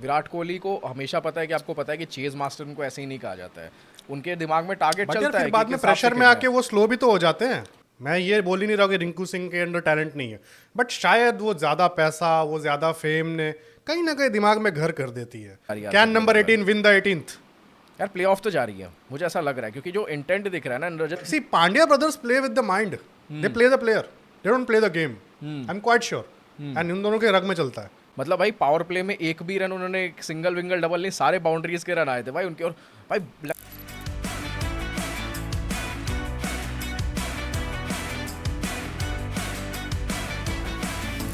विराट कोहली को हमेशा पता है कि आपको पता है कि चेज मास्टर उनको ऐसे ही नहीं कहा जाता है। उनके दिमाग में टारगेट बट यार चलता फिर है बाद कि में किस हिसाब से प्रेशर में खेलना आके है। वो स्लो भी तो हो जाते हैं। मैं ये बोल ही नहीं रहा कि रिंकू सिंह के अंदर टैलेंट नहीं है, बट शायद वो ज्यादा पैसा, वो ज्यादा फेम ने कहीं ना कहीं दिमाग में घर कर देती है। यार कैन सही नंबर बोल रहा 18 विन द 18th? है। यार प्ले ऑफ तो जा रही है, मुझे ऐसा लग रहा है, क्योंकि जो इंटेंट दिख रहा है ना Rajat. See Pandya brothers play with the mind, they play the player, they don't play the game. I am quite sure, and इन दोनों के रग में चलता है। मतलब भाई पावर प्ले में एक भी रन उन्होंने सिंगल विंगल डबल नहीं, सारे बाउंड्रीज के रन आए थे भाई उनके। और भाई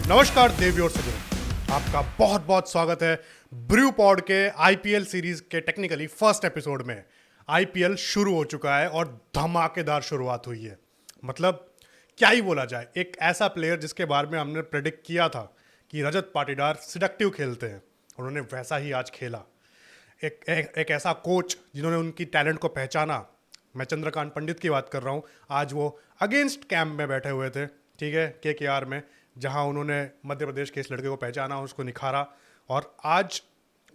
नमस्कार देवी और सजनों, आपका बहुत बहुत स्वागत है ब्रू पॉड के आईपीएल सीरीज के टेक्निकली फर्स्ट एपिसोड में। आईपीएल शुरू हो चुका है और धमाकेदार शुरुआत हुई है। मतलब क्या ही बोला जाए, एक ऐसा प्लेयर जिसके बारे में हमने प्रेडिक्ट किया था कि रजत पाटीदार सिडक्टिव खेलते हैं, उन्होंने वैसा ही आज खेला। एक ऐसा कोच जिन्होंने उनकी टैलेंट को पहचाना, मैं चंद्रकांत पंडित की बात कर रहा हूँ। आज वो अगेंस्ट कैंप में बैठे हुए थे, ठीक है, केकेआर में, जहाँ उन्होंने मध्य प्रदेश के इस लड़के को पहचाना, उसको निखारा, और आज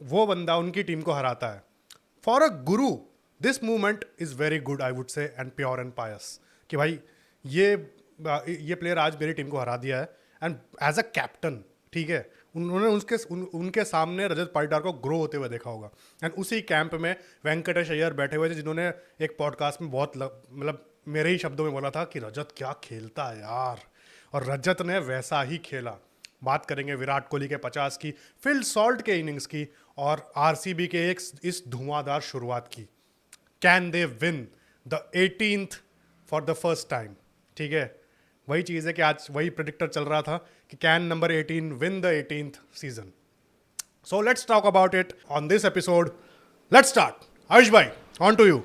वो बंदा उनकी टीम को हराता है। For a Guru this movement is very good, I would say, and pure and पायस, कि भाई ये प्लेयर आज मेरी टीम को हरा दिया है। एंड एज अ कैप्टन, ठीक है, उन्होंने उनके सामने रजत पाटीदार को ग्रो होते हुए देखा होगा। एंड उसी कैंप में वेंकटेश अय्यर बैठे हुए थे, जिन्होंने एक पॉडकास्ट में बहुत मतलब मेरे ही शब्दों में बोला था कि रजत क्या खेलता है यार, और रजत ने वैसा ही खेला। बात करेंगे विराट कोहली के 50 की, फिल सॉल्ट के इनिंग्स की, और आरसीबी के एक इस धुआंधार शुरुआत की। Can they win the 18th for the first time? ठीक है, वही चीज़ है कि आज वही प्रेडिक्टर चल रहा था कि can number 18 win the 18th season. So let's talk about it on this episode. Let's start. Ayush भाई, ऑन टू यू।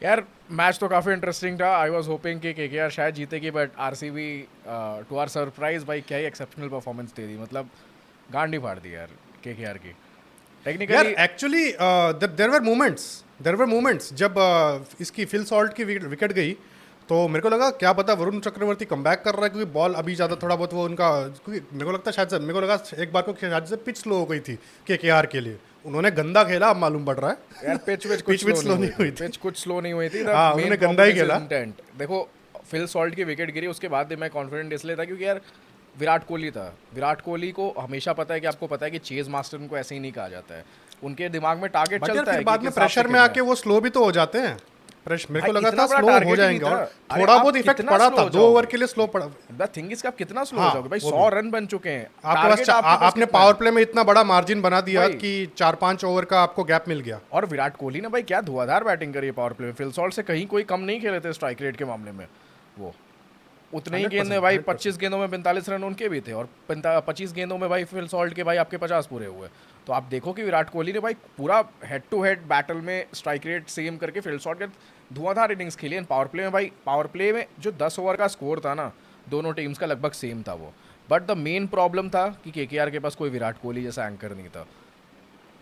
यार मैच तो काफ़ी इंटरेस्टिंग था। आई वॉज होपिंग कि केकेआर शायद जीतेगी, but RCB to our surprise भाई क्या ही एक्सेप्शनल परफॉर्मेंस दे दी। मतलब गांड ही फाड़ दी यार केकेआर की यार technically. Actually there were moments जब इसकी फिल सॉल्ट की विकेट गई, तो मेरे को लगा क्या पता वरुण चक्रवर्ती कमबैक कर रहा है, क्योंकि बॉल अभी ज़्यादा थोड़ा बहुत वो उनका, क्योंकि मेरे को लगता है शायद से, मेरे को लगा एक बार को शायद से पिच स्लो हो गई थी केकेआर के लिए। उन्होंने गंदा खेला, अब मालूम पड़ रहा है। यार पिच पिच स्लो नहीं हुई थी। पिच कुछ स्लो नहीं हुई थी। हाँ, उन्होंने गंदा ही खेला। इंटेंट देखो, फिल सॉल्ट की विकेट गिरी, उसके बाद भी मैं कॉन्फिडेंट इसलिए था क्योंकि यार विराट कोहली था। विराट कोहली को हमेशा पता है कि आपको पता है कि चेज मास्टर उनको ऐसे ही नहीं कहा जाता है। उनके दिमाग में टारगेट बट यार चलता फिर है बाद कि में किस हिसाब से प्रेशर में खेलना आके है। वो स्लो भी तो हो जाते हैं। मेरे को भाई, लगा इतना था बड़ा स्लो हो target ही जाएंगे, नहीं और था। अरे थोड़ा आप बहुत इफेक्ट कितना पड़ा slow था, हो 2 जाओगे? ओवर के लिए स्लो पड़ा। द थिंग इज कि आप कितना स्लो हाँ, हो जाओगे भाई। वो 100 भी। रन बन चुके हैं। आपके पास टारगेट आपके पास आपने कितना पावर है? प्ले में इतना बड़ा मार्जिन बना दिया वही। कि 4-5 ओवर का आपको गैप मिल गया। और विराट कोहली ने भाई क्या धुआंधार बैटिंग करी है पावर प्ले में। फिल सॉल्ट से कहीं कोई कम नहीं खेले थे स्ट्राइक रेट के मामले में। वो उतने ही 100%, गेंद में भाई 100%। 25 गेंदों में 45 रन उनके भी थे, और 25 गेंदों में भाई फिल सॉल्ट के भाई आपके 50 पूरे हुए। तो आप देखो कि विराट कोहली ने भाई पूरा हेड टू हेड बैटल में स्ट्राइक रेट सेम करके फिल सॉल्ट के धुआंधार इनिंग्स खेली है। पावर प्ले में भाई, पावर प्ले में जो 10 ओवर का स्कोर था ना, दोनों टीम्स का लगभग सेम था वो। बट द मेन प्रॉब्लम था कि केकेआर के पास कोई विराट कोहली जैसा एंकर नहीं था।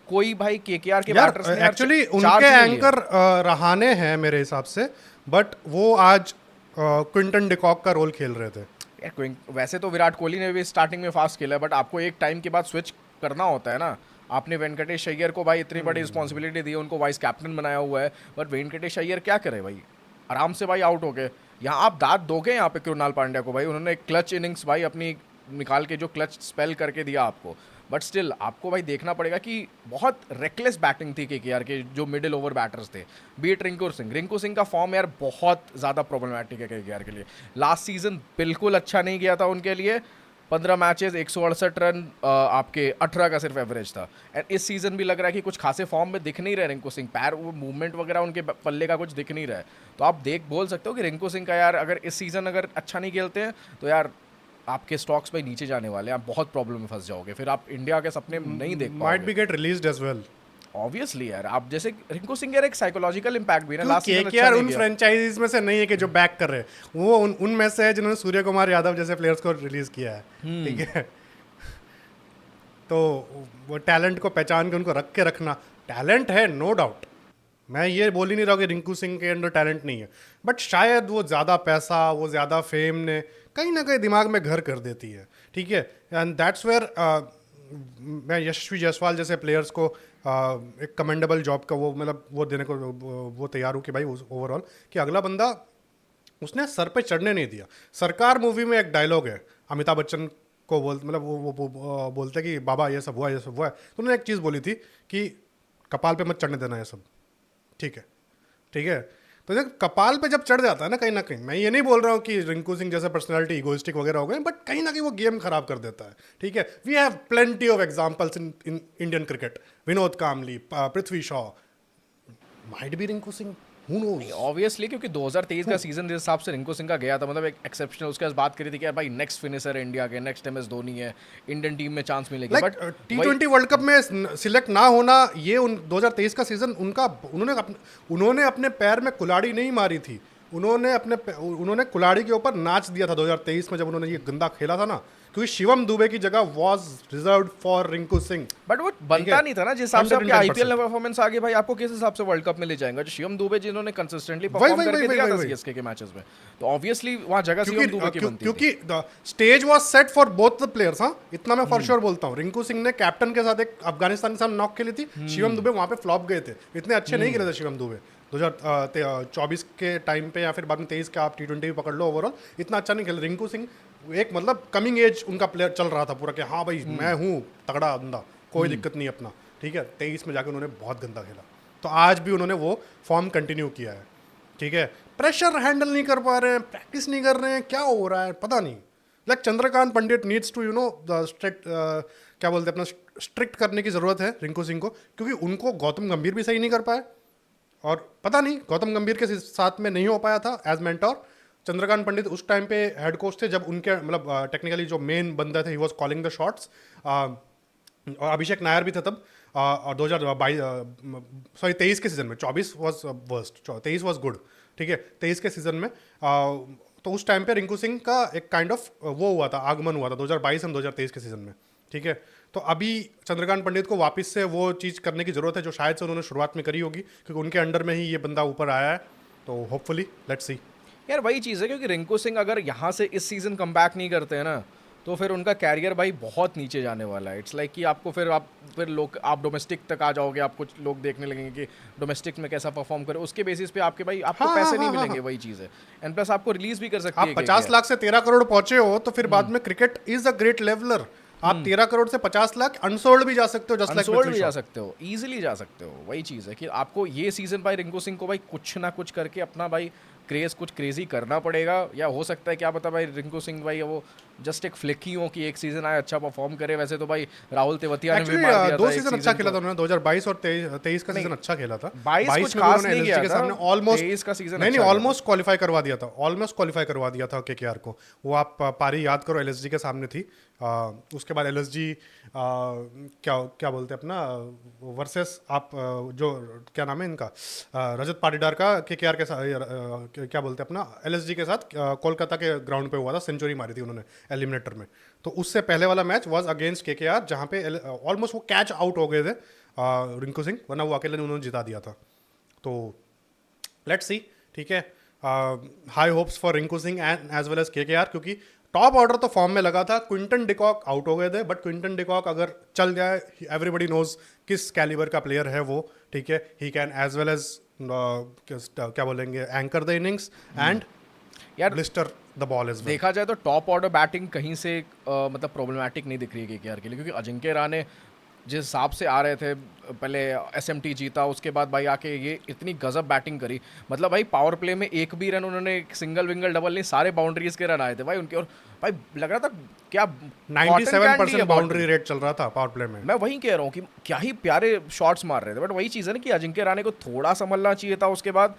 कोई भाई केकेआर के यार बैटर्स ने यार एक्चुअली चार्ज उनके नहीं लिया। एंकर रहाने हैं मेरे हिसाब से, बट वो आज क्विंटन डिकॉक का रोल खेल रहे थे। यार वैसे तो विराट कोहली ने भी स्टार्टिंग में फास्ट खेला है, बट आपको एक टाइम के बाद स्विच करना होता है ना। आपने वेंकटेश अय्यर को भाई इतनी बड़ी रिस्पॉन्सिबिलिटी दी है, उनको वाइस कैप्टन बनाया हुआ है, बट वेंकटेश अय्यर क्या करे भाई, आराम से भाई आउट हो गए। यहाँ आप दाद दोगे यहाँ पे कृणाल पांड्या को भाई, उन्होंने एक क्लच इनिंग्स भाई अपनी निकाल के जो क्लच स्पेल करके दिया आपको। बट स्टिल आपको भाई देखना पड़ेगा कि बहुत रेकलेस बैटिंग थी केकेआर के जो मिडिल ओवर बैटर्स थे। बीट रिंकू सिंह का फॉर्म यार बहुत ज़्यादा प्रॉब्लमैटिक है केकेआर के लिए। लास्ट सीजन बिल्कुल अच्छा नहीं गया था उनके लिए। 15 मैचेस 168 रन, आपके 18 का सिर्फ एवरेज था। एंड इस सीजन भी लग रहा है कि कुछ खासे फॉर्म में दिख नहीं रहे रिंकू सिंह। पैर वो मूवमेंट वगैरह उनके पल्ले का कुछ दिख नहीं रहा है। तो आप बोल सकते हो कि रिंकू सिंह का यार अगर इस सीजन अगर अच्छा नहीं खेलते हैं तो यार आपके स्टॉक्स भाई नीचे जाने वाले हैं। आप बहुत प्रॉब्लम में फंस जाओगे, फिर आप इंडिया के सपने नहीं देख माइट बी पाओगे। Get released as well. Obviously यार, आप जैसे रिंकू सिंह यार एक साइकोलॉजिकल इम्पैक्ट भी है ना। लास्ट सीजन अच्छा केकेआर नहीं उन किया। फ्रेंचाइजीज में से नहीं है कि जो बैक कर रहे हैं, वो उनमें से है जिन्होंने सूर्य कुमार यादव जैसे प्लेयर्स को रिलीज किया है, ठीक है। तो वो टैलेंट को पहचान के उनको रख के रखना, टैलेंट है नो डाउट। मैं ये बोल ही नहीं रहा कि रिंकू सिंह के अंदर टैलेंट नहीं है, बट शायद वो ज़्यादा पैसा, वो ज़्यादा फेम ने कहीं ना कहीं दिमाग में घर कर देती है, ठीक है। एंड दैट्स वेयर मैं यशस्वी जायसवाल जैसे प्लेयर्स को एक कमेंडेबल जॉब का वो मतलब वो देने को वो तैयार हूँ कि भाई ओवरऑल कि अगला बंदा उसने सर पे चढ़ने नहीं दिया। सरकार मूवी में एक डायलॉग है, अमिताभ बच्चन को मतलब वो बोलते कि बाबा ये सब हुआ, ये सब हुआ है, तो उन्होंने एक चीज़ बोली थी कि कपाल पे मत चढ़ने देना ये सब, ठीक है, ठीक है। तो जब कपाल पे जब चढ़ जाता है ना कहीं, मैं ये नहीं बोल रहा हूँ कि रिंकू सिंह जैसे पर्सनालिटी इगोइस्टिक वगैरह हो गए, बट कहीं ना कहीं वो गेम खराब कर देता है, ठीक है। We have plenty of examples in Indian cricket, Vinod Kambli, Prithvi Shaw, might be Rinku Singh, who knows. Obviously क्योंकि 2023 का सीजन जिस हिसाब से रिंकू सिंह का गया था, मतलब एक एक्सेप्शनल, उसके बाद बात करी थी कि यार भाई नेक्स्ट फिनिशर है इंडिया के, नेक्स्ट MS धोनी है, इंडियन टीम में चांस मिलेगी, like but T20 world cup में सिलेक्ट ना होना, ये 2023 का सीजन उनका, उन्होंने अपने पैर में कुल्हाड़ी नहीं मारी थी, उन्होंने कुल्हाड़ी के ऊपर नाच दिया था 2023 में जब उन्होंने ये गंदा खेला था ना, क्योंकि शिवम दुबे की जगह was reserved for Rinku Singh. But वो बनता नहीं था ना जिस हिसाब से आपके IPL में परफॉर्मेंस आगे, भाई आपको किस हिसाब से वर्ल्ड कप में ले जाएंगे, जो शिवम दुबे जिन्होंने कंसिस्टेंटली परफॉर्म करके दिया था CSK के मैचेस में, तो ऑब्वियसली वहां जगह शिवम दुबे की बनती थी, क्योंकि stage was set for both the players. हाँ, इतना मैं फॉर श्योर बोलता हूँ। रिंकू सिंह ने कैप्टन के साथ एक अफगानिस्तान के साथ नॉक खेली थी, शिवम दुबे वहां पे फ्लॉप गए थे, इतने अच्छे नहीं खेले थे शिवम दुबे 2024 के टाइम पे, या फिर बाद में 23 का आप T20 भी पकड़ लो, ओवरऑल इतना अच्छा नहीं खेला रिंकू सिंह। एक मतलब कमिंग एज उनका प्लेयर चल रहा था पूरा कि हाँ भाई मैं हूँ तगड़ा बंदा, कोई दिक्कत नहीं अपना, ठीक है। 23 में जाकर उन्होंने बहुत गंदा खेला, तो आज भी उन्होंने वो फॉर्म कंटिन्यू किया है, ठीक है। प्रेशर हैंडल नहीं कर पा रहे हैं, प्रैक्टिस नहीं कर रहे हैं, क्या हो रहा है पता नहीं। Like Chandrakant Pandit needs to strict क्या बोलते हैं अपना स्ट्रिक्ट करने की ज़रूरत है रिंकू सिंह को, क्योंकि उनको गौतम गंभीर भी सही नहीं कर पाए, और पता नहीं गौतम गंभीर के साथ में नहीं हो पाया था एज मेंटोर। चंद्रकांत पंडित उस टाइम पे हेड कोच थे जब उनके मतलब टेक्निकली जो मेन बंदा थे, he was calling the shots, और अभिषेक नायर भी था तब। और 23 के सीजन में, 24 वाज वर्स्ट, 23 वाज गुड, ठीक है। 23 के सीजन में तो उस टाइम पे रिंकू सिंह का एक काइंड ऑफ वो हुआ था, आगमन हुआ था 2022 और 2023 के सीजन में, ठीक है। तो अभी चंद्रकांत पंडित को वापस से वो चीज़ करने की ज़रूरत है जो शायद से उन्होंने शुरुआत में करी होगी, क्योंकि उनके अंडर में ही ये बंदा ऊपर आया है, तो होपफुली लेट्स सी। यार वही चीज़ है, क्योंकि रिंकू सिंह अगर यहाँ से इस सीजन कम बैक नहीं करते हैं ना, तो फिर उनका कैरियर भाई बहुत नीचे जाने वाला है। इट्स लाइक कि आपको फिर लोग आप डोमेस्टिक तक आ जाओगे, आप कुछ लोग देखने लगेंगे कि डोमेस्टिक में कैसा परफॉर्म करे, उसके बेसिस पे आपके भाई आपको पैसे नहीं मिलेंगे, वही चीज़ है। एंड प्लस आपको रिलीज भी कर सकती है, आप 50 लाख से 13 करोड़ पहुंचे हो तो फिर बाद में cricket is a great leveller. आप 13 करोड़ से 50 लाख अनसोल्ड भी जा सकते हो, जस्ट लाइक अनसोल्ड भी जा सकते हो, इजीली जा सकते हो। वही चीज़ है कि आपको ये सीजन भाई रिंकू सिंह को भाई कुछ ना कुछ करके अपना भाई क्रेज कुछ क्रेजी करना पड़ेगा, या हो सकता है क्या पता भाई रिंकू सिंह भाई वो जस्ट एक फ्लिक ही हो कि एक सीजन आए अच्छा परफॉर्म करे। वैसे तो भाई राहुल तेवतिया ने भी मार दिया था, 2 सीजन अच्छा खेला था उन्होंने, 2022 और 23 का सीजन अच्छा खेला था। 22 कुछ खास नहीं किया के था, सामने ऑलमोस्ट 23 का सीजन नहीं ऑलमोस्ट क्वालिफाई करवा दिया था, ऑलमोस्ट क्वालिफाई करवा दिया था केकेआर को। वो आप पारी याद करो, LSG के सामने थी, उसके बाद LSG क्या बोलते हैं अपना वर्सेस आप जो क्या नाम है इनका, रजत पाटीदार का केकेआर के साथ क्या बोलते हैं अपना LSG के साथ कोलकाता के ग्राउंड पे हुआ था, सेंचुरी मारी थी उन्होंने एलिमिनेटर में। तो उससे पहले वाला मैच वाज अगेंस्ट केकेआर, जहाँ पे ऑलमोस्ट वो कैच आउट हो गए थे रिंकू सिंह, वरना वो अकेले उन्होंने जिता दिया था। तो लेट्स सी, ठीक है। High hopes for Rinku Singh and as well as KKR, क्योंकि टॉप ऑर्डर तो फॉर्म में लगा था। क्विंटन डिकॉक आउट हो गए थे, बट क्विंटन डिकॉक अगर चल जाए, एवरीबडी नोज किस कैलिबर का प्लेयर है वो, ठीक है। He can as well as क्या बोलेंगे एंकर द इनिंग्स एंड यार ब्लिस्टर द बॉल इज। देखा जाए तो टॉप ऑर्डर बैटिंग कहीं से मतलब प्रॉब्लमैटिक नहीं दिख रही है केकेआर के लिए, क्योंकि अजिंक्य रहाणे जिस हिसाब से आ रहे थे, पहले SMT जीता, उसके बाद भाई आके ये इतनी गजब बैटिंग करी, मतलब भाई पावर प्ले में एक भी रन उन्होंने सिंगल विंगल डबल नहीं, सारे बाउंड्रीज के रन आए थे भाई उनके, और भाई लग रहा था क्या 97% बाउंड्री रेट चल रहा था पावर प्ले में। मैं वही कह रहा हूँ कि क्या ही प्यारे शॉट्स मार रहे थे, बट वही चीज़ है ना कि अजिंक्य रहाणे को थोड़ा संभलना चाहिए था उसके बाद।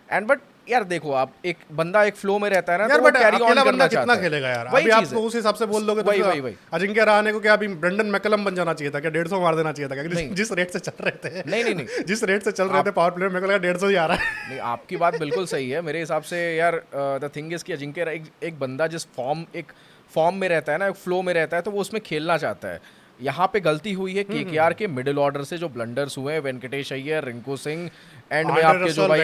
एंड बट यार देखो, आप एक बंदा एक फ्लो में रहता है ना, यार तो बट कैरी ऑन अकेला करना बंदा चाहता कितना है। खेलेगा यार, वही अभी आप चीज़ तो है। उस हिसाब से बोल दोगे तो वही अजिंक्य रहाणे को क्या अभी ब्रेंडन मैकलम बन जाना चाहिए था क्या, 150 मार देना चाहिए था क्या, जिस रेट से चल रहे थे। नहीं जिस रेट से चल रहे थे पावर प्ले में, मेरे को लगा 150 ही आ रहा है। नहीं, आपकी बात बिल्कुल सही है मेरे हिसाब से यार। द थिंग इज कि अजिंक्य एक बंदा जिस फॉर्म में रहता है ना, एक फ्लो में रहता है, तो वो उसमें खेलना चाहता है। यहाँ पे गलती हुई है केकेआर के मिडिल ऑर्डर से, जो ब्लंडर्स हुए हैं, वेंकटेश अय्यर, रिंकू सिंह, एंड में आपके जो भाई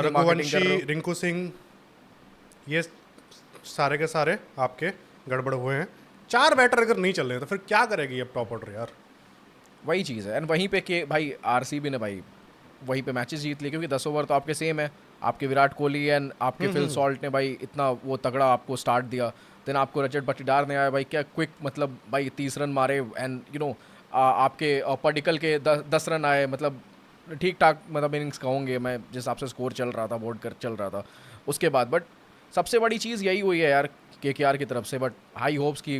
रघुवंशी, रिंकू सिंह, ये सारे के सारे आपके गड़बड़ हुए हैं। 4 बैटर अगर नहीं चल रहे तो फिर क्या करेगी अब टॉप ऑर्डर यार? वही चीज़ है। एंड वहीं पे के भाई आरसीबी ने भाई वहीं पे मैचेस जीत लिए, क्योंकि 10 ओवर तो आपके सेम है। आपके विराट कोहली एंड आपके फिल सॉल्ट ने भाई इतना वो तगड़ा आपको स्टार्ट दिया। देन आपको रजत पाटीदार ने आया भाई, क्या क्विक मतलब भाई 30 रन मारे। एंड आपके पडिक्कल के 10 रन आए, मतलब ठीक ठाक मतलब इनिंग्स कहूँगे मैं, जिस हिसाब से स्कोर चल रहा था, बोर्ड कर चल रहा था उसके बाद। बट सबसे बड़ी चीज़ यही हुई है यार केकेआर की तरफ से। बट हाई होप्स की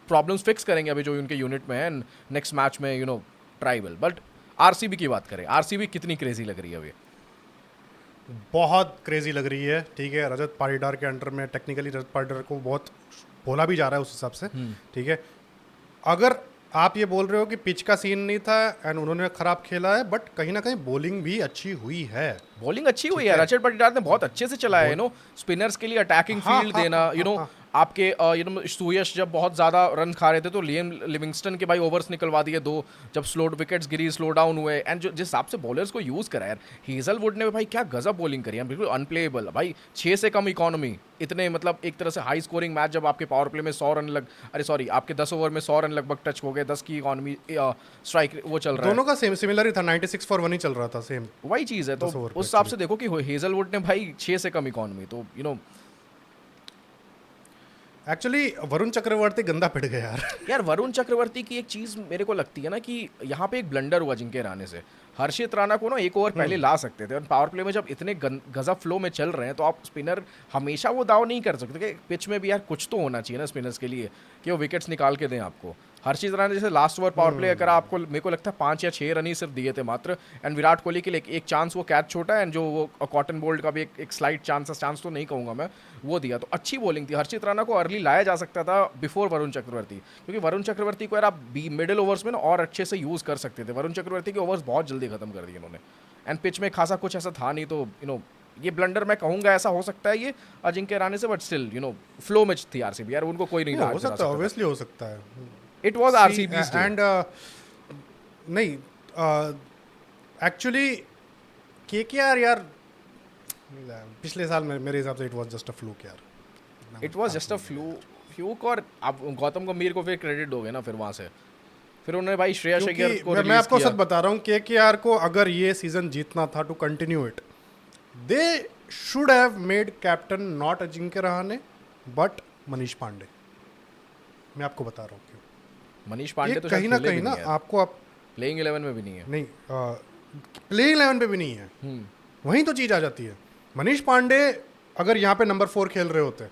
प्रॉब्लम्स फिक्स करेंगे अभी जो उनके यूनिट में है, एंड नेक्स्ट मैच में ट्राइबल। बट आरसीबी की बात करें, आरसीबी कितनी क्रेजी लग रही है अभी? बहुत क्रेजी लग रही है। ठीक है, रजत पाटीदार के अंडर में टेक्निकली रजत पाटीदार को बहुत बोला भी जा रहा है उस हिसाब से। ठीक है, अगर आप ये बोल रहे हो कि पिच का सीन नहीं था एंड उन्होंने खराब खेला है, बट कहीं ना कहीं बॉलिंग भी अच्छी हुई है। बॉलिंग अच्छी हुई है, रजत पाटीदार ने बहुत अच्छे से चलाया स्पिनर्स के लिए अटैकिंग हाँ, फील्ड हाँ, देना। हाँ। आपके सुयश जब बहुत ज़्यादा रन खा रहे थे तो लियम लिविंगस्टन के भाई ओवर्स निकलवा दिए 2, जब स्लो विकेट्स गिरी, स्लो डाउन हुए। एंड जो जिस हिसाब से बॉलर्स को यूज़ करा यार, हेजलवुड ने भाई क्या गजब बॉलिंग करी है, बिल्कुल अनप्लेएबल भाई। 6 से कम इकोनॉमी, इतने मतलब एक तरह से हाई स्कोरिंग मैच, जब आपके पावर प्ले में 100 रन आपके 10 ओवर में 100 रन लगभग टच हो गए, 10 की इकोनॉमी स्ट्राइक वो चल रहा है। दोनों का सेम सिमिलर ही था, 96 फॉर 1 ही चल रहा था सेम। वही चीज़ है, तो 10 ओवर उस पे हिसाब से देखो कि हेजलवुड ने भाई 6 से कम इकोनॉमी, तो एक्चुअली वरुण चक्रवर्ती गंदा पिट गया यार। यार वरुण चक्रवर्ती की एक चीज़ मेरे को लगती है ना कि यहाँ पे एक ब्लंडर हुआ अजिंक्य रहाणे से। हर्षित राणा को ना एक ओवर पहले ला सकते थे, और पावर प्ले में जब इतने गजब फ्लो में चल रहे हैं तो आप स्पिनर हमेशा वो दाव नहीं कर सकते कि पिच में भी यार कुछ तो होना चाहिए ना स्पिनर्स के लिए कि वो विकेट्स निकाल के दें आपको। हर्षित राणा जैसे लास्ट ओवर पावर प्ले अगर आपको, मेरे को लगता है 5 या 6 रन ही सिर्फ दिए थे मात्र। एंड विराट कोहली के लिए एक चांस, वो कैच छोटा है, एंड जो वो कॉटन बोल्ट का भी एक स्लाइट चांस तो नहीं कहूँगा मैं, वो दिया। तो अच्छी बॉलिंग थी। हर्षित राणा को अर्ली लाया जा सकता था बिफोर वरुण चक्रवर्ती, क्योंकि वरुण चक्रवर्ती को यार आप मिडिल ओवर्स में ना और अच्छे से यूज़ कर सकते थे। वरुण चक्रवर्ती के ओवर्स बहुत जल्दी खत्म कर दिए इन्होंने, एंड पिच में खासा कुछ ऐसा था नहीं। तो ये ब्लंडर मैं कहूंगा ऐसा हो सकता है ये अजिंक्य रहाणे से, बट स्टिल फ्लो में थी आरसीबी यार, उनको कोई नहीं ला हो सकता है, ऑब्वियसली हो सकता है। इट वाज आरसीबी एंड नहीं, एक्चुअली केकेआर यार पिछले साल मेरे हिसाब से it was just a fluke यार। It was just a fluke. और आप गौतम गंभीर को फिर क्रेडिट दोगे ना फिर वहां से, फिर उन्होंने भाई श्रेयस अय्यर को मैं आपको सच बता रहा हूँ, केकेआर को अगर ये सीजन जीतना था to continue it, they should have made captain not Ajinkya Rahane but Manish Pandey. मैं आपको बता रहा हूँ क्यों। मनीष पांडे तो कहीं ना कहीं ना आपको आप प्लेइंग 11 में भी नहीं है, नहीं प्लेइंग 11 पे भी नहीं है, वहीं तो चीज आ जाती है। मनीष पांडे अगर यहाँ पे नंबर 4 खेल रहे होते,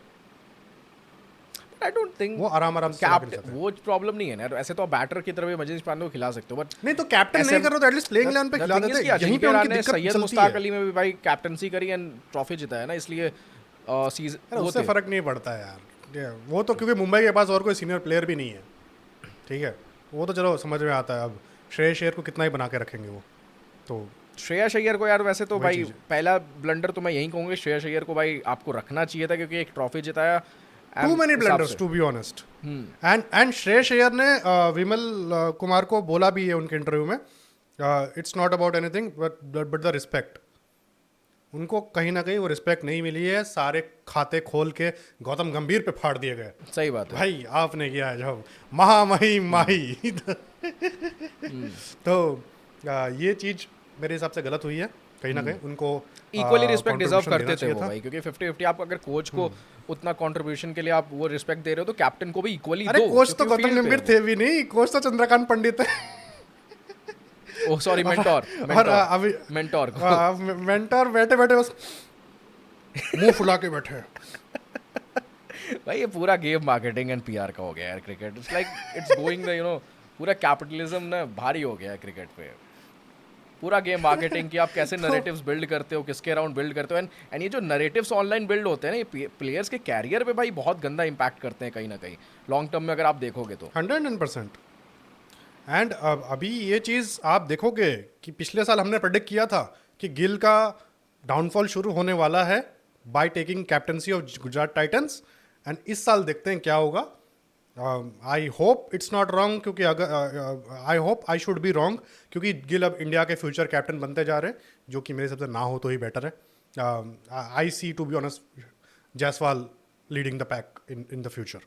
आई डोंट थिंक वो आराम से चला के जाते। वो प्रॉब्लम नहीं है ना यार। ऐसे तो आप बैटर की तरफ मनीष पांडे को खिला सकते हो, बट नहीं तो कैप्टन नहीं कर रहे तो एटलीस्ट प्लेइंग 11 पे खिला देते। यहीं पे उनकी दिक्कत सैयद चलती मुश्ताक है। अली में भी भाई कैप्टनसी करी एंड ट्रॉफी जिताया ना, इसलिए सीजन उससे फर्क नहीं पड़ता है यार। वो तो क्योंकि मुंबई के पास और कोई सीनियर प्लेयर भी नहीं है। ठीक है, वो तो चलो समझ में आता है। अब श्रेयस अय्यर को कितना ही बना के रखेंगे वो, तो श्रेयस अय्यर को यार वैसे तो भाई पहला ब्लंडर तो मैं यही कहूँगा, श्रेयस अय्यर को भाई आपको रखना चाहिए था, क्योंकि एक ट्रॉफी जिताया। Too many blunders to be honest. And Shreyas Iyer ने विमल कुमार को बोला भी है उनके इंटरव्यू में, it's not about anything but the respect. उनको कहीं ना कहीं वो रिस्पेक्ट नहीं मिली है। सारे खाते खोल के गौतम गंभीर पे फाड़ दिए गए। सही बात है भाई आपने किया है जब महामही माही तो ये चीज मेरे हिसाब से गलत हुई है कहीं ना कहीं। उनको इक्वली रिस्पेक्ट डिजर्व contribution करते देना थे चाहिए वो था। भाई, क्योंकि 50-50 आप अगर कोच को उतना कंट्रीब्यूशन के लिए आप वो रिस्पेक्ट दे रहे हो तो कैप्टन को भी इक्वली दो। अरे कोच तो क्योंकि वो गौतम field पे गंभीर है थे भी नहीं, कोच तो चंद्रकांत पंडित है। वो। ओह सॉरी, मेंटोर और अभी मेंटोर मेंटर बैठे बैठे बस मुंह फुला के बैठे हैं। भाई ये पूरा गेम मार्केटिंग एंड पीआर का हो गया यार cricket. It's like it's going the पूरा कैपिटलिज्म ना भारी हो गया है क्रिकेट पे। पूरा गेम मार्केटिंग की आप कैसे नैरेटिव्स बिल्ड करते हो, किसके अराउंड बिल्ड करते हो। एंड ये जो नैरेटिव्स ऑनलाइन बिल्ड होते हैं ना, ये प्लेयर्स के कैरियर पे भाई बहुत गंदा इंपैक्ट करते हैं कहीं ना कहीं लॉन्ग टर्म में अगर आप देखोगे तो। 100%। एंड अभी ये चीज़ आप देखोगे कि पिछले साल हमने प्रेडिक्ट किया था कि गिल का डाउनफॉल शुरू होने वाला है by taking captaincy of Gujarat Titans. And इस साल देखते हैं क्या होगा। I hope it's not wrong, क्योंकि अगर I hope I should be wrong, क्योंकि गिल अब इंडिया के फ्यूचर कैप्टन बनते जा रहे हैं, जो कि मेरे हिसाब से ना हो तो ही बेटर है। I see to be honest Jaiswal leading the pack in the future.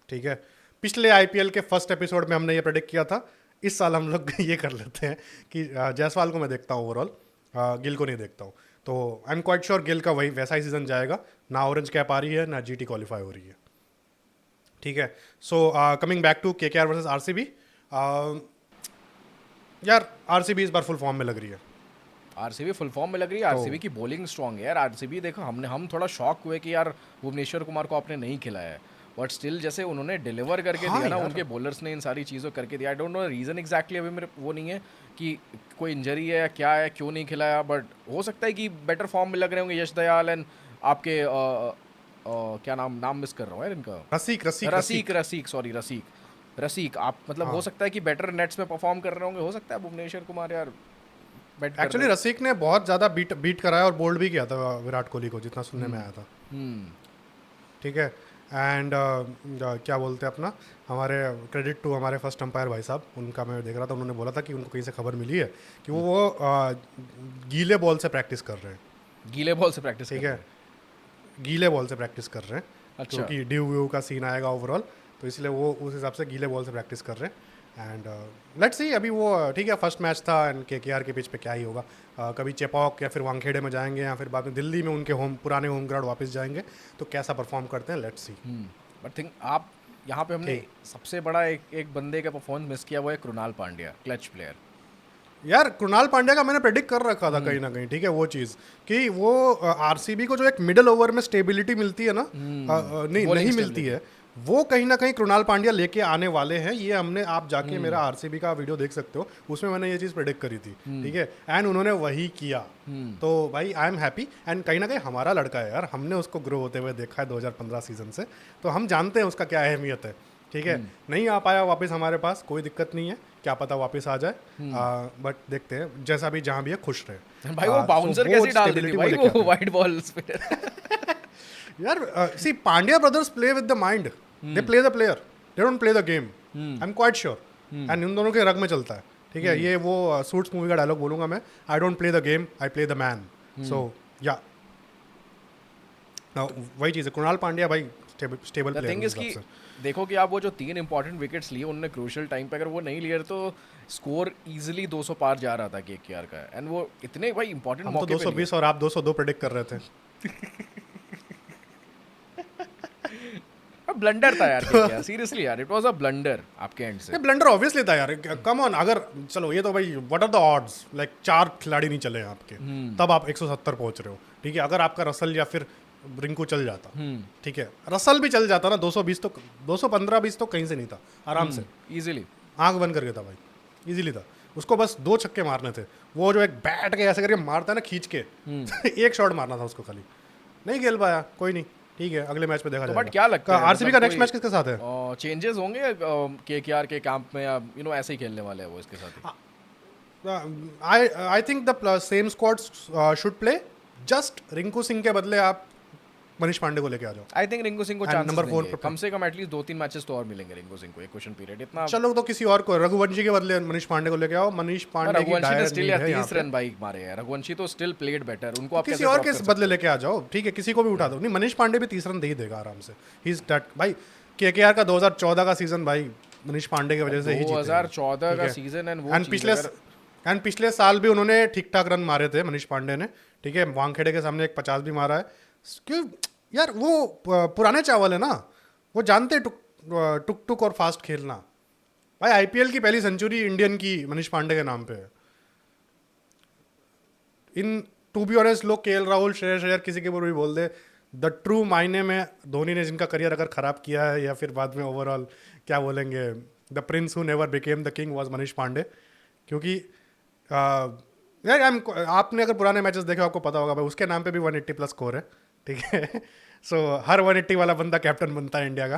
ठीक है, पिछले आईपीएल के फर्स्ट एपिसोड में हमने ये प्रेडिक्ट किया था, इस साल हम लोग ये कर लेते हैं कि जायसवाल को मैं देखता हूँ ओवरऑल, गिल को नहीं देखता हूँ। तो आई एम क्वाइट श्योर गिल का वही वैसा ही सीजन जाएगा, ना ऑरेंज कैप आ रही है ना जीटी क्वालिफाई हो रही है। ठीक है, so coming back to KKR versus RCB. यार आरसीबी इस बार फुल फॉर्म में लग रही है। आरसीबी फुल फॉर्म में लग रही है, आरसीबी की बॉलिंग स्ट्रांग है यार। आरसीबी देखो, हम थोड़ा शॉक हुए कि यार भुवनेश्वर कुमार को आपने नहीं खिलाया है, बट स्टिल जैसे उन्होंने डिलीवर करके हाँ दिया ना, यार। उनके बॉलर्स ने इन सारी चीज़ों करके दिया। I don't know reason exactly, अभी मेरे वो नहीं है कि कोई इंजरी है या क्या है, क्यों नहीं खिलाया, बट हो सकता है कि बेटर फॉर्म में लग रहे होंगे यश दयाल एंड आपके क्या नाम मिस कर रहा हूँ यार इनका, रसीक। आप मतलब हो सकता है कि बेटर नेट्स में परफॉर्म कर रहे होंगे, हो सकता है भुवनेश्वर कुमार यार बेट कर एक्चुअली रसिक ने बहुत ज़्यादा बीट कराया और बोल्ड भी किया था विराट कोहली को, जितना सुनने में आया था। ठीक है, एंड क्या बोलते हैं अपना, हमारे क्रेडिट टू हमारे फर्स्ट अंपायर भाई साहब, उनका मैं देख रहा था, उन्होंने बोला था कि उनको कहीं से खबर मिली है कि वो गीले बॉल से प्रैक्टिस कर रहे हैं। गीले बॉल से प्रैक्टिस, ठीक है, गीले बॉल से प्रैक्टिस कर रहे हैं। अच्छा। क्योंकि ड्यू व्यू का सीन आएगा ओवरऑल, तो इसलिए वो उस हिसाब से गीले बॉल से प्रैक्टिस कर रहे हैं। एंड लेट्स सी, अभी वो ठीक है फर्स्ट मैच था एंड केकेआर के पिच पे क्या ही होगा। कभी चेपॉक या फिर वानखेड़े में जाएंगे या फिर बाद में दिल्ली में उनके पुराने होम ग्राउंड वापस जाएंगे, तो कैसा परफॉर्म करते हैं, लेट्स सी। बट थिंक आप यहाँ पे हमने सबसे बड़ा एक बंदे का परफॉर्मेंस मिस किया, वो है कृणाल पांड्या, क्लच प्लेयर। यार कृणाल पांड्या का मैंने प्रेडिक्ट कर रखा था कहीं ना कहीं, ठीक है, वो चीज़ कि वो आरसीबी को जो एक मिडिल ओवर में स्टेबिलिटी मिलती है ना, नहीं मिलती है, वो कहीं ना कहीं कृणाल पांड्या लेके आने वाले हैं। ये हमने, आप जाके मेरा आरसीबी का वीडियो देख सकते हो, उसमें मैंने ये चीज़ प्रेडिक्ट करी थी। ठीक है, एंड उन्होंने वही किया। तो भाई आई एम हैप्पी, एंड कहीं ना कहीं हमारा लड़का है यार, हमने उसको ग्रो होते हुए देखा है 2015 सीजन से, तो हम जानते हैं उसका क्या अहमियत है। ठीक है, नहीं आ पाया वापस हमारे पास, कोई दिक्कत नहीं है, क्या पता वापस आ जाए, बट देखते हैं, जैसा भी जहाँ भी है खुश रहे। भाई वो बाउंसर कैसे डाल देते भाई वो वाइड बॉल्स पे यार see Pandya brothers play with the mind, they play the player, they don't play the game, I am quite sure, and इन दोनों के रग में चलता है। ठीक है, ये वो सूट्स मूवी का डायलॉग बोलूंगा मैं, I don't play the game, I play the man. So yeah वही चीज़ है, कृणाल पांड्या भाई स्टेबल प्लेयर। देखो कि आप वो जो 3 इंपॉर्टेंट विकेट्स लिए उन्होंने क्रूशियल टाइम पे, अगर वो नहीं लिए तो स्कोर इजीली 200 पार जा रहा था केकेआर का, एंड वो इतने भाई इंपॉर्टेंट मौके पे 220 और आप 202 प्रेडिक्ट कर रहे थे। ब्लंडर था यार केकेआर, सीरियसली यार, इट वाज अ ब्लंडर आपके एंड से। ब्लंडर ऑब्वियसली था यार, कम ऑन, अगर चलो ये तो भाई what are the odds, like 4 खिलाड़ी नहीं चले आपके, तब आप 170 पहुंच रहे हो। ठीक है, अगर आपका रसल या फिर रिंकू चल जाता, ठीक है, रसल भी चल जाता ना, 220 तो 215-20 तो कहीं से नहीं था, आराम से इजीली आंख बंद करके था भाई, इजीली था। उसको बस 2 छक्के मारने थे, वो जो एक बैट के ऐसे करके मारता है ना खींच के, एक शॉट मारना था उसको खाली, नहीं खेल पाया, कोई नहीं, ठीक है, अगले मैच पे देखा जाएगा। बट क्या लगता है आरसीबी का नेक्स्ट मैच किसके साथ है? चेंजेस होंगे केकेआर के कैंप में, या यू नो ऐसे ही खेलने वाले हैं वो इसके साथ? I think the same squad should play, just Rinku Singh के बदले आप मनीष पांडे को लेके आ जाओ। आई थिंक रिंकू सिंह को चांसेस नंबर 4 देंगे, कम से कम एटलीस्ट 2-3 मैचेस तो और मिलेंगे रिंकू सिंह को, एक क्वेश्चन पीरियड इतना। चलो तो किसी और को, रघुवंशी के बदले मनीष पांडे को लेके आओ। मनीष पांडे की डायर स्टिल यार 30 रन भाई मारे हैं, रघुवंशी तो स्टिल प्लेड बेटर, उनको आप किसी और के बदले लेके आ जाओ, ठीक है, किसी को भी उठा दो। नहीं, मनीष पांडे भी 30 रन दे ही देगा आराम से, ही इज दैट भाई। केकेआर का 2014 का सीजन भाई मनीष पांडे की वजह से ही जीते, 2014 का सीजन, एंड पिछले साल भी उन्होंने ठीक ठाक रन मारे थे मनीष पांडे ने। ठीक है, वानखेड़े के सामने एक 50 भी मारा है। क्यों यार, वो पुराने चावल है ना, वो जानते टुक टुक और फास्ट खेलना। भाई आईपीएल की पहली सेंचुरी इंडियन की मनीष पांडे के नाम पे है। इन टू बी ऑनेस्ट, लोग केएल राहुल, श्रेयस अय्यर किसी के ऊपर भी बोल दे, द ट्रू मायने में धोनी ने जिनका करियर अगर खराब किया है या फिर बाद में ओवरऑल क्या बोलेंगे, the prince who never became the king was Manish Pandey. क्योंकि यार आपने अगर पुराने मैचेस देखे आपको पता होगा भाई, उसके नाम पे भी 180 प्लस स्कोर है। ठीक है, सो हर 180 वाला बंदा कैप्टन बनता है इंडिया का।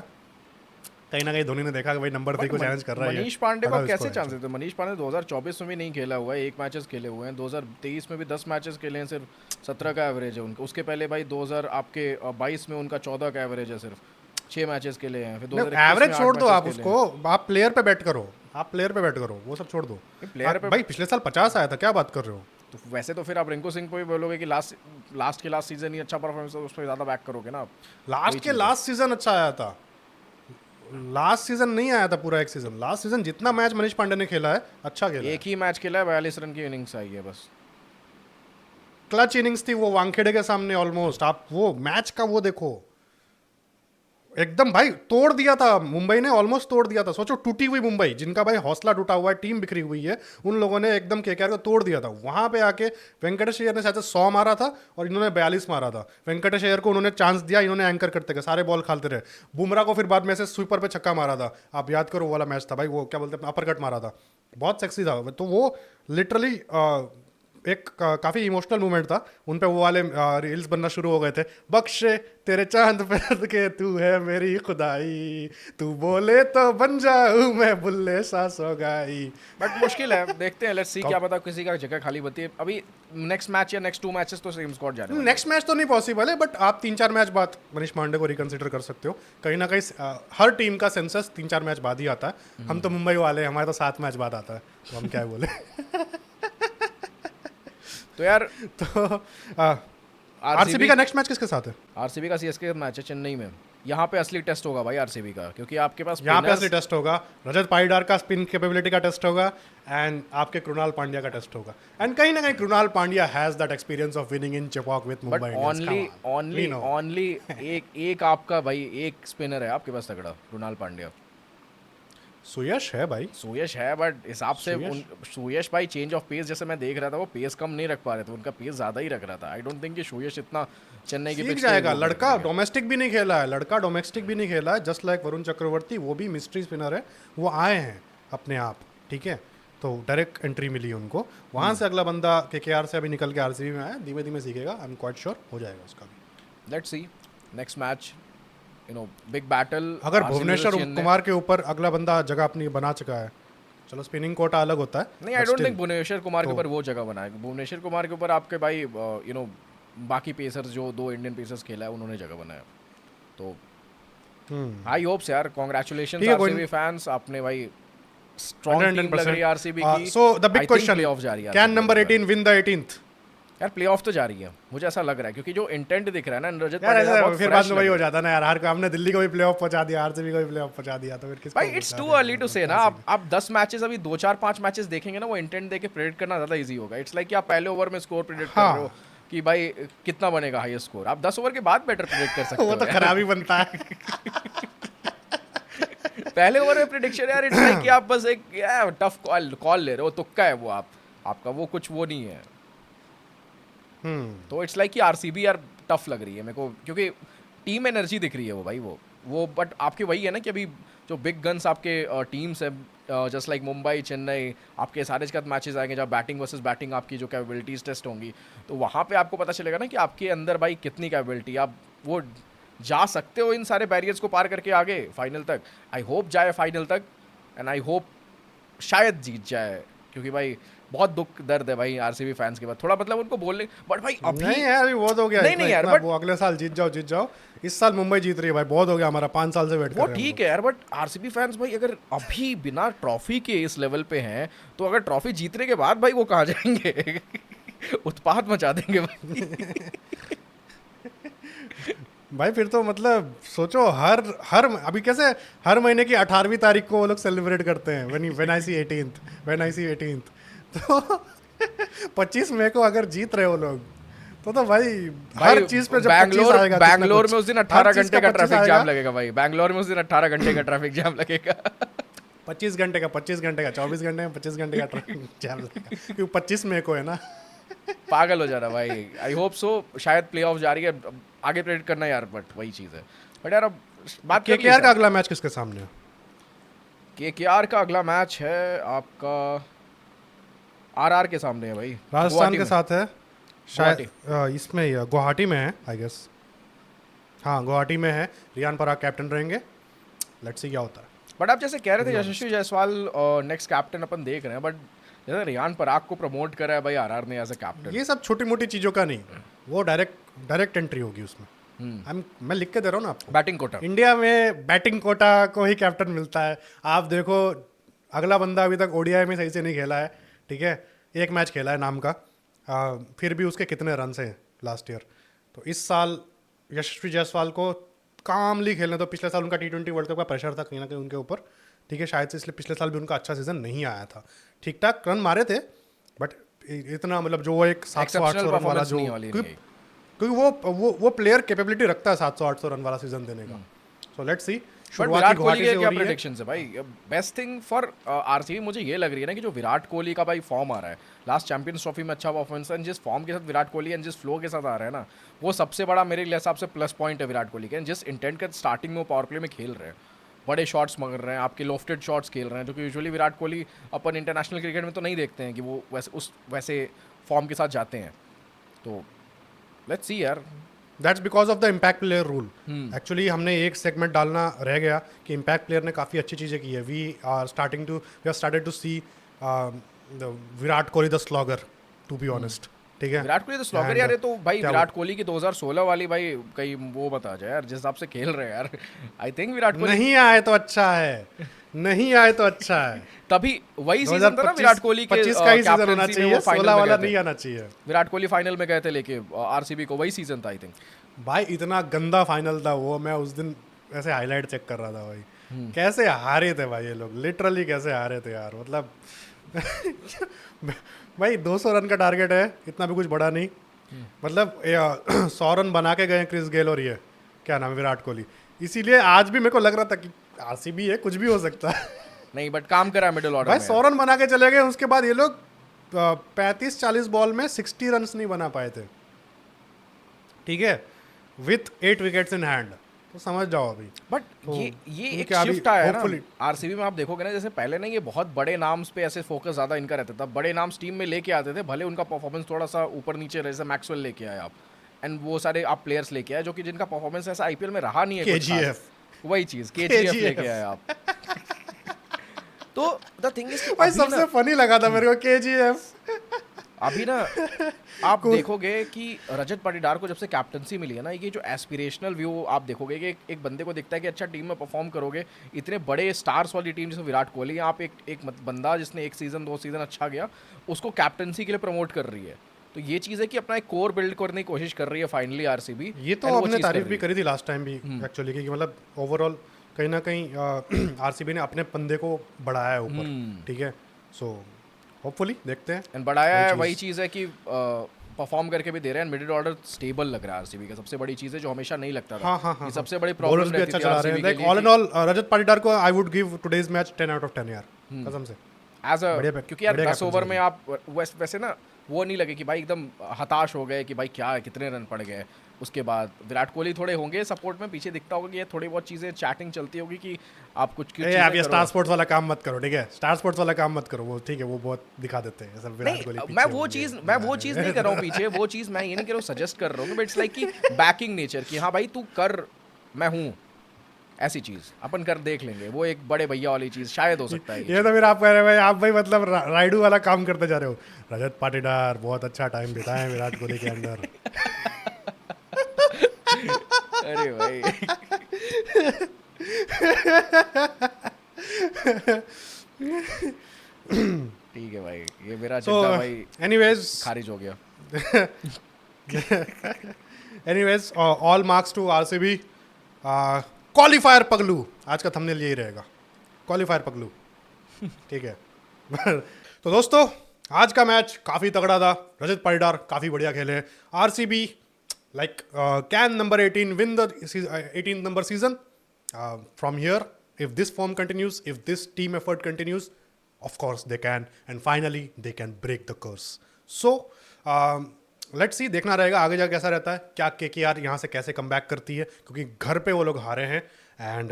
कहीं ना कहीं धोनी ने देखा कि भाई नंबर 3 को चैलेंज कर रहा है। मनीष पांडे को कैसे चांसेस थे? मनीष पांडे 2024 में भी नहीं खेला हुआ है, 1 मैचेस खेले हुए हैं, 2023 में भी 10 मैचेस खेले हैं, सिर्फ 17 का एवरेज है उनका। उसके पहले भाई 2022 में उनका 14 का एवरेज है, सिर्फ 6 मैचेस खेले हैं। फिर 2021 एवरेज छोड़ दो आप उसको, आप प्लेयर पे बैट करो, आप प्लेयर पे बैट करो, वो सब छोड़ दो। प्लेयर पे भाई पिछले साल 50 आया था, क्या बात कर रहे हो? तो वैसे तो फिर आप रिंकू सिंह को भी बोलोगे कि लास्ट सीजन ही अच्छा परफॉर्मेंस है, उस पर ज़्यादा बैक करोगे ना आप। लास्ट सीजन अच्छा आया था, लास्ट सीजन नहीं आया था पूरा एक सीजन, लास्ट सीजन जितना मैच मनीष पांडे ने खेला है अच्छा खेला है। एक ही मैच खेला है, 42 रन की इनिंग्स आई है बस। क्लच इनिंग्स थी वो वानखेड़े के सामने ऑलमोस्ट, आप वो मैच का वो देखो, एकदम भाई तोड़ दिया था मुंबई ने, ऑलमोस्ट तोड़ दिया था। सोचो टूटी हुई मुंबई, जिनका भाई हौसला टूटा हुआ है, टीम बिखरी हुई है, उन लोगों ने एकदम केकेआर को तोड़ दिया था। वहां पे आके वेंकटेश अय्यर ने शायद 100 मारा था और इन्होंने 42 मारा था। वेंकटेश अय्यर को उन्होंने चांस दिया, इन्होंने एंकर करते गए, सारे बॉल खेलते रहे। बुमराह को फिर बाद में से स्वीपर पे छक्का मारा था, आप याद करो वो वाला मैच था भाई, वो क्या बोलते हैं अपर कट मारा था, बहुत सेक्सी था। तो वो लिटरली एक काफ़ी इमोशनल मोमेंट था। उन पे वो वाले रील्स बनना शुरू हो गए थे, बख्शे तेरे चांद पे के तू है मेरी खुदाई, तू बोले तो बन जाऊं मैं बुल्ले सा सोगाई। बट मुश्किल है, देखते हैं, लेट्स सी, क्या पता किसी का जगह खाली बची है। अभी नेक्स्ट मैच या नेक्स्ट 2 मैचेस तो सेम स्क्वाड जाने वाले हैं। नेक्स्ट मैच तो नहीं पॉसिबल है, बट आप 3-4 मैच बाद मनीष पांडे को रिकंसिडर कर सकते हो। कहीं ना कहीं हर टीम का सेंसस 3-4 मैच बाद ही आता है। हम तो मुंबई वाले हैं, हमारे तो 7 मैच बाद आता है, तो हम क्या बोले। तो यार तो आरसीबी का नेक्स्ट मैच किसके साथ है? आरसीबी का सीएसके मैच है चेन्नई में। यहाँ पे असली टेस्ट होगा भाई आरसीबी का, क्योंकि आपके पास यहाँ पे असली टेस्ट होगा, रजत पाटीदार का स्पिन कैपेबिलिटी का टेस्ट होगा, एंड आपके कृणाल पांड्या का टेस्ट होगा। एंड कहीं ना कहीं Krunal Pandya has that experience of winning in Chepauk with but Mumbai only एक आपका भाई एक स्पिनर है आपके पास तगड़ा, कृणाल पांड्या। सुयश है भाई, सुयश है, बट हिसाब से सुयश भाई चेंज ऑफ पेस, जैसे मैं देख रहा था वो पेस कम नहीं रख पा रहे थे, उनका पेस ज़्यादा ही रख रहा था। आई डोंट थिंक कि सुयश इतना चेन्नई की सीख पिच जाएगा। लड़का डोमेस्टिक भी नहीं खेला है, लड़का डोमेस्टिक भी नहीं खेला है, जस्ट लाइक वरुण चक्रवर्ती, वो भी मिस्ट्री स्पिनर है, वो आए हैं अपने आप, ठीक है। तो डायरेक्ट एंट्री मिली उनको, वहाँ से अगला बंदा केकेआर से अभी निकल के आरसीबी में आया, धीमे धीमे सीखेगा, आई एम क्वाइट श्योर हो जाएगा उसका भी। Let's see next match, you know, big battle. अगर भुवनेश्वर कुमार के ऊपर अगला बंदा जगह अपनी बना चुका है, चलो स्पिनिंग कोटा अलग होता है, नहीं, I don't think Bhuvneshwar Kumar के ऊपर वो जगह बनाएगा। भुवनेश्वर कुमार के ऊपर आपके भाई यू नो बाकी पेसर्स जो 2 इंडियन पेसर्स खेला है उन्होंने जगह बनाया। तो आई होप्स यार, कांग्रेचुलेशंस आरसीबी फैंस, आपने भाई स्ट्रांग टीम लग रही है आरसीबी की। So the big question, playoff जा रही है, can number 18 win the 18th? यार प्लेऑफ तो जा रही है, मुझे ऐसा लग रहा है, क्योंकि जो इंटेंट दिख रहा है ना रजत यार पाटीदार, ऐसा बहुत फिर fresh बाद में वही लग हो रहा है। जाता ना यार, हर हमने दिल्ली को भी प्लेऑफ पहुंचा दिया, आरसीबी को भी प्लेऑफ पहुंचा दिया, तो फिर किसको भाई इट्स टू अर्ली टू से ना। आप 10 मैचेस अभी 2-4-5 मैचेस देखेंगे ना, वो इंटेंट देके प्रेडिक्ट करना ज़्यादा इजी होगा। इट्स लाइक कि आप पहले ओवर में स्कोर प्रेडिक्ट कर रहे हो कि भाई कितना बनेगा हाईएस्ट स्कोर, आप 10 ओवर के बाद बेटर प्रेडिक्ट कर सकते हो। वो तो खराब ही बनता है। पहले ओवर में प्रेडिक्शन यार, इट्स लाइक कि आप बस एक टफ कॉल ले रहे हो, तुक्का है वो, आपका वो कुछ वो नहीं है। तो इट्स लाइक कि आरसीबी यार टफ लग रही है मेरे को, क्योंकि टीम एनर्जी दिख रही है वो भाई, वो बट आपके वही है ना कि अभी जो बिग गन्स आपके टीम्स है, जस्ट लाइक मुंबई, चेन्नई, आपके सारे के मैचेस आएंगे जब बैटिंग वर्सेस बैटिंग आपकी जो कैपेबिलिटीज टेस्ट होंगी, तो वहाँ पे आपको पता चलेगा ना कि आपके अंदर भाई कितनी कैपेबिलिटी, आप वो जा सकते हो इन सारे बैरियर्स को पार करके आगे फाइनल तक। आई होप जाए फाइनल तक, एंड आई होप शायद जीत जाए, क्योंकि भाई बहुत दुख दर्द है भाई आरसीबी फैंस के बाद, थोड़ा मतलब उनको बोलने, बट भाई अभी नहीं यार अभी बहुत हो गया, नहीं यार, बट वो अगले साल जीत जाओ। इस साल मुंबई जीत रही है भाई, बहुत हो गया, हमारा 5 साल से वेट कर वो रहे हैं ठीक है यार, बट आरसीबी फैंस भाई अगर अभी बिना ट्रॉफी के इस लेवल पे हैं, तो अगर ट्रॉफी जीतने के बाद भाई वो कहाँ जाएंगे? उत्पात मचा देंगे भाई। भाई फिर तो मतलब सोचो, हर अभी कैसे हर महीने की 18वीं तारीख को वो लोग सेलिब्रेट करते हैं, व्हेन आई सी 18th। तो 25 मई को अगर जीत रहे हो लोग, तो भाई हर चीज पे जब 25 आएगा, बैंगलोर में उस दिन 18 घंटे का ट्रैफिक जाम लगेगा भाई, बैंगलोर में उस दिन 18 घंटे का ट्रैफिक जाम लगेगा। 25 घंटे का 24 घंटे में 25 घंटे का ट्रैफिक जाम लगेगा, क्योंकि 25 मई को है ना। पागल हो जा रहा भाई। आई होप सो, शायद प्लेऑफ जा रही है, आगे प्रेडिक्ट करना यार, बट वही चीज़ है। बट यार अब बात केकेआर का अगला मैच किसके सामने है? केकेआर का अगला मैच है आपका आरआर के सामने है भाई, राजस्थान के साथ है शायद, इसमें गुवाहाटी में है आई गेस, हाँ गुवाहाटी में है, रियान पराग कैप्टन रहेंगे, लेट्स सी क्या होता है। बट आप जैसे कह रहे थे यशस्वी जायसवाल नेक्स्ट कैप्टन अपन देख रहे हैं, बट जैसे रियान पराग को प्रमोट करा है भाई आरआर ने एज अ कैप्टन, ये सब छोटी मोटी चीज़ों का नहीं, वो डायरेक्ट एंट्री होगी उसमें। मैं लिख के दे रहा हूँ ना आपको, बैटिंग कोटा इंडिया में बैटिंग कोटा को ही कैप्टन मिलता है। आप देखो अगला बंदा अभी तक ओडीआई में सही से नहीं खेला है, ठीक है, एक मैच खेला है नाम का, फिर भी उसके कितने रन हैं लास्ट ईयर। तो इस साल यशस्वी जायसवाल को कामली खेलने। तो पिछले साल उनका T20 वर्ल्ड कप का प्रेशर था कहीं ना कहीं उनके ऊपर, ठीक है, शायद से इसलिए पिछले साल भी उनका अच्छा सीजन नहीं आया था। ठीक ठाक रन मारे थे, बट इतना मतलब जो वो एक 700-800 रन वाला जो, क्योंकि वो प्लेयर कैपेबिलिटी रखता है 700-800 रन वाला सीजन देने का। So let's see but Virat Kohli के क्या प्रेडिक्शंस है भाई? बेस्ट थिंग फॉर आरसीबी मुझे ये लग रही है ना कि जो विराट कोहली का भाई फॉर्म आ रहा है, लास्ट चैंपियंस ट्रॉफी में अच्छा परफॉर्मेंस है, जिस फॉर्म के साथ विराट कोहली एंड जिस फ्लो के साथ आ रहा है ना, वो सबसे बड़ा मेरे हिसाब से प्लस पॉइंट है विराट कोहली के। जिस इंटेंट के स्टार्टिंग में वो पावर प्ले में खेल रहे हैं, बड़े शॉट्स मार रहे हैं, आपके लोफ्टेड शॉट्स खेल रहे हैं, जो कि यूजुअली विराट कोहली अपन इंटरनेशनल क्रिकेट में तो नहीं देखते हैं कि वो वैसे फॉर्म के साथ जाते हैं। तो लेट्स सी यार। That's because of the impact player rule. Actually हमने एक सेगमेंट डालना रह गया कि इम्पैक्ट प्लेयर ने काफ़ी अच्छी चीज़ें की है। We are started to see Virat Kohli the slogger, to be honest, ठीक है। विराट कोहली तो स्लॉगर यार, ये तो भाई विराट कोहली की 2016 वाली भाई कहीं वो बता जाए यार, जिस हिसाब से खेल रहे हैं यार। आई थिंक विराट कोहली नहीं आए तो अच्छा है, नहीं आए तो अच्छा है। तभी वही सीजन था ना विराट कोहली के 25 का ही सीजन होना चाहिए, 16 वाला नहीं आना चाहिए। विराट कोहली फाइनल में गए थे लेके आरसीबी को, वही सीजन था आई थिंक। भाई इतना गंदा फाइनल था वो, मैं उस दिन ऐसे हाईलाइट चेक कर रहा था भाई, कैसे हारे थे भाई ये लोग, लिटरली कैसे हारे थे यार। मतलब भाई 200 रन का टारगेट है, इतना भी कुछ बड़ा नहीं। मतलब 100 रन बना के गए क्रिस गेल और ये क्या नाम है विराट कोहली, इसीलिए आज भी मेरे को लग रहा था कि आरसीबी है, कुछ भी हो सकता है। नहीं बट काम करा मिडिल ऑर्डर भाई में। 100 रन बना के चले गए, उसके बाद ये लोग 35-40 बॉल में 60 रन नहीं बना पाए थे, ठीक है, विथ 8 विकेट्स इन हैंड। तो समझ जाओ अभी। बट तो ये एक उनके अभी शिफ्ट आया है ना hopefully- आरसीबी में। आप देखोगे ना, जैसे पहले ना ये बहुत बड़े नाम्स पे ऐसे फोकस ज़्यादा इनका रहता था, बड़े नाम्स टीम में लेके आते थे, भले उनका परफॉर्मेंस थोड़ा सा ऊपर नीचे रहे, जैसे मैक्सवेल लेके आए आप, एंड वो सारे आप प्लेयर्स लेके आए जो कि जिनका परफॉर्मेंस ऐसा आईपीएल में रहा नहीं है कुछ खास। KGF वही चीज़ KGF लेके आए आप। तो द थिंग इज भाई सबसे फनी लगा था मेरे को KGF। अभी ना आप देखोगे कि रजत पाटीदार को जब से कैप्टनसी मिली है ना, ये जो एस्पिरेशनल व्यू आप देखोगे कि एक बंदे को दिखता है कि अच्छा टीम में परफॉर्म करोगे, इतने बड़े स्टार्स वाली टीम जैसे विराट कोहली, आप एक बंदा जिसने 1 सीज़न 2 सीज़न अच्छा गया उसको कैप्टनसी के लिए प्रमोट कर रही है। तो ये चीज़ है कि अपना एक कोर बिल्ड करने की कोशिश कर रही है फाइनली आरसीबी। ये तो हमने तारीफ भी करी थी लास्ट टाइम भी एक्चुअली, कि मतलब ओवरऑल कहीं ना कहीं आरसीबी ने अपने बंदे को बढ़ाया है ऊपर, ठीक है। सो होपफुली देखते हैं। एंड बढ़ाया है, वही चीज़ है कि परफॉर्म करके भी दे रहे हैं। मिडिल ऑर्डर स्टेबल लग रहा है आरसीबी का, सबसे बड़ी चीज़ है जो हमेशा नहीं लगता था। हाँ, ये सबसे बड़ी बॉलर्स प्रॉब्लम भी रहती अच्छा थी चला रहे हैं। आरसीबी के लाइक लिए all in all Rajat Patidar को I would give today's match 10 out of 10 यार, कसम से। एज अ, क्योंकि यार 10 ओवर में है। आप वैसे ना वो नहीं लगे कि भाई एकदम हताश हो गए कि भाई क्या कितने रन पड़ गए। उसके बाद विराट कोहली थोड़े होंगे सपोर्ट में, पीछे दिखता होगा कि ये थोड़ी बहुत चीज़ें चैटिंग चलती होगी कि आप कुछ आप ये स्टार स्पोर्ट्स वाला काम मत करो, ठीक है, स्टार स्पोर्ट्स वाला काम मत करो, वो ठीक है, वो बहुत दिखा देते हैं सब विराट कोहली। मैं वो चीज़ नहीं कर रहा हूँ पीछे, वो चीज़ मैं ये नहीं कर रहा हूँ, सजेस्ट कर रहा हूँ, बट इट्स लाइक कि बैकिंग नेचर कि हाँ भाई तू कर, मैं हूँ, ऐसी चीज़ अपन कर देख लेंगे। वो एक बड़े भैया वाली चीज़ शायद हो सकता है। ये तो फिर आप कह रहे हैं भाई, आप भाई मतलब राइडू वाला काम करते जा रहे हो। रजत पाटीदार बहुत अच्छा टाइम बिताए हैं विराट कोहली के अंदर। अरे भाई ठीक है भाई, ये मेरा चिंता भाई एनीवेज खारिज हो गया। Anyways all marks to RCB. Qualifier पगलू, आज का थंबनेल यही रहेगा, क्वालीफायर पगलू, ठीक है। तो दोस्तों आज का मैच काफ़ी तगड़ा था, रजत पाटीदार काफ़ी बढ़िया खेले। RCB like can number 18 win the 18th number season from here if this form continues, if this team effort continues, of course they can, and finally they can break the curse. So let's see, देखना रहेगा आगे जाके कैसा रहता है, क्या KKR यहाँ से कैसे कम बैक करती है, क्योंकि घर पे वो लोग हारे हैं। एंड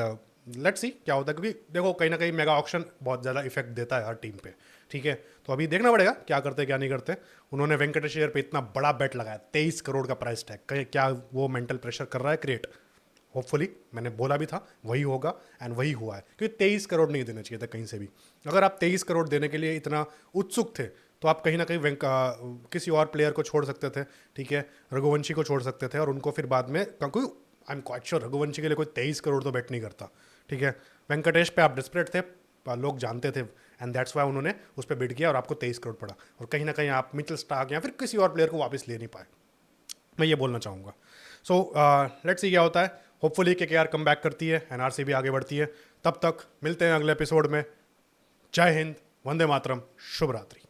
लेट्स सी क्या होता है, क्योंकि देखो कहीं ना कहीं मेगा ऑक्शन बहुत ज़्यादा इफेक्ट देता है हर टीम पे, ठीक है। तो अभी देखना पड़ेगा क्या करते हैं क्या नहीं करते। उन्होंने वेंकटेश अय्यर पे इतना बड़ा बेट लगाया, 23 करोड़ का प्राइस टैग, क्या वो मेंटल प्रेशर कर रहा है क्रिएट? होपफुली, मैंने बोला भी था वही होगा एंड वही हुआ है, क्योंकि 23 करोड़ नहीं देना चाहिए था कहीं से भी। अगर आप 23 करोड़ देने के लिए इतना उत्सुक थे तो आप कहीं ना कहीं किसी और प्लेयर को छोड़ सकते थे, ठीक है, रघुवंशी को छोड़ सकते थे, और उनको फिर बाद में, क्योंकि आई एम क्वाइट श्योर रघुवंशी के लिए कोई 23 करोड़ तो बेट नहीं करता, ठीक है। वेंकटेश पे आप डिस्परेट थे, लोग जानते थे, एंड दैट्स वाई उन्होंने उस पर बिड किया और आपको 23 करोड़ पड़ा, और कहीं ना कहीं आप मिचेल स्टार्क या फिर किसी और प्लेयर को वापस ले नहीं पाए, मैं ये बोलना चाहूँगा। सो लेट्स सी क्या होता है। होपफुली केकेआर कम बैक करती है, एनआरसी भी आगे बढ़ती है। तब तक मिलते हैं अगले एपिसोड में। जय हिंद, वंदे मातरम, शुभ रात्रि।